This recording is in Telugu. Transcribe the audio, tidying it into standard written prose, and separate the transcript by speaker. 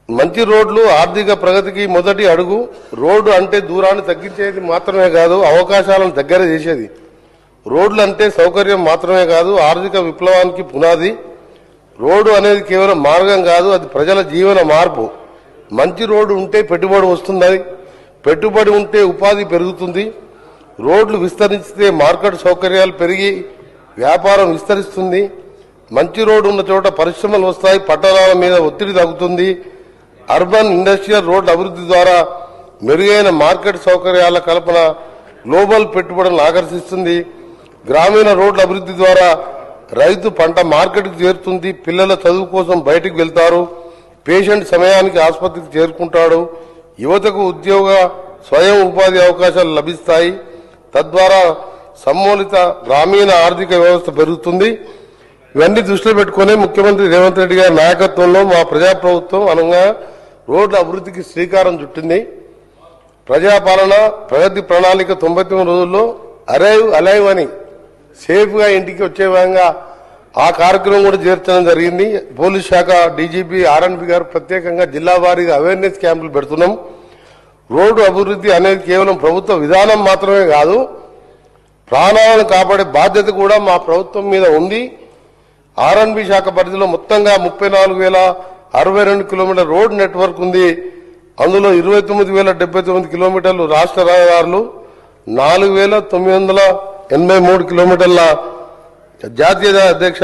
Speaker 1: మంచి రోడ్లు ఆర్థిక ప్రగతికి మొదటి అడుగు. రోడ్డు అంటే దూరాన్ని తగ్గించేది మాత్రమే కాదు, అవకాశాలను దగ్గర చేసేది. రోడ్లు అంటే సౌకర్యం మాత్రమే కాదు, ఆర్థిక విప్లవానికి పునాది. రోడ్డు అనేది కేవలం మార్గం కాదు, అది ప్రజల జీవన మార్పు. మంచి రోడ్డు ఉంటే పెట్టుబడి వస్తుంది, పెట్టుబడి ఉంటే ఉపాధి పెరుగుతుంది. రోడ్లు విస్తరిస్తే మార్కెట్ సౌకర్యాలు పెరిగి వ్యాపారం విస్తరిస్తుంది. మంచి రోడ్డు ఉన్న చోట పరిశ్రమలు వస్తాయి, పట్టణాల మీద ఒత్తిడి తగ్గుతుంది. అర్బన్ ఇండస్ట్రియల్ రోడ్ల అభివృద్ధి ద్వారా మెరుగైన మార్కెట్ సౌకర్యాల కల్పన గ్లోబల్ పెట్టుబడులను ఆకర్షిస్తుంది. గ్రామీణ రోడ్ల అభివృద్ధి ద్వారా రైతు పంట మార్కెట్కు చేరుతుంది. పిల్లల చదువు కోసం బయటకు వెళ్తారు. పేషెంట్ సమయానికి ఆసుపత్రికి చేరుకుంటాడు. యువతకు ఉద్యోగ స్వయం ఉపాధి అవకాశాలు లభిస్తాయి. తద్వారా సమ్మోలిత గ్రామీణ ఆర్థిక వ్యవస్థ పెరుగుతుంది. ఇవన్నీ దృష్టిలో పెట్టుకుని ముఖ్యమంత్రి రేవంత్ రెడ్డి గారి నాయకత్వంలో మా ప్రజాప్రభుత్వం అనుగా రోడ్ల అభివృద్ధికి శ్రీకారం చుట్టింది. ప్రజాపాలన ప్రగతి ప్రణాళిక 99 రోజుల్లో అరైవ్ అలైవ్ అని సేఫ్ గా ఇంటికి వచ్చే విధంగా ఆ కార్యక్రమం కూడా చేర్చడం జరిగింది. పోలీస్ శాఖ డీజీపీ ఆర్ఎన్బి గారు ప్రత్యేకంగా జిల్లా వారీగా అవేర్నెస్ క్యాంపులు పెడుతున్నాం. రోడ్డు అభివృద్ధి అనేది కేవలం ప్రభుత్వ విధానం మాత్రమే కాదు, ప్రాణాలను కాపాడే బాధ్యత కూడా మా ప్రభుత్వం మీద ఉంది. ఆర్ఎన్బి శాఖ పరిధిలో మొత్తంగా 34,062 కిలోమీటర్ల రోడ్ నెట్వర్క్ ఉంది. అందులో 29,079 కిలోమీటర్లు రాష్ట్ర రహదారులు, 4,983 కిలోమీటర్ల జాతీయ అధ్యక్ష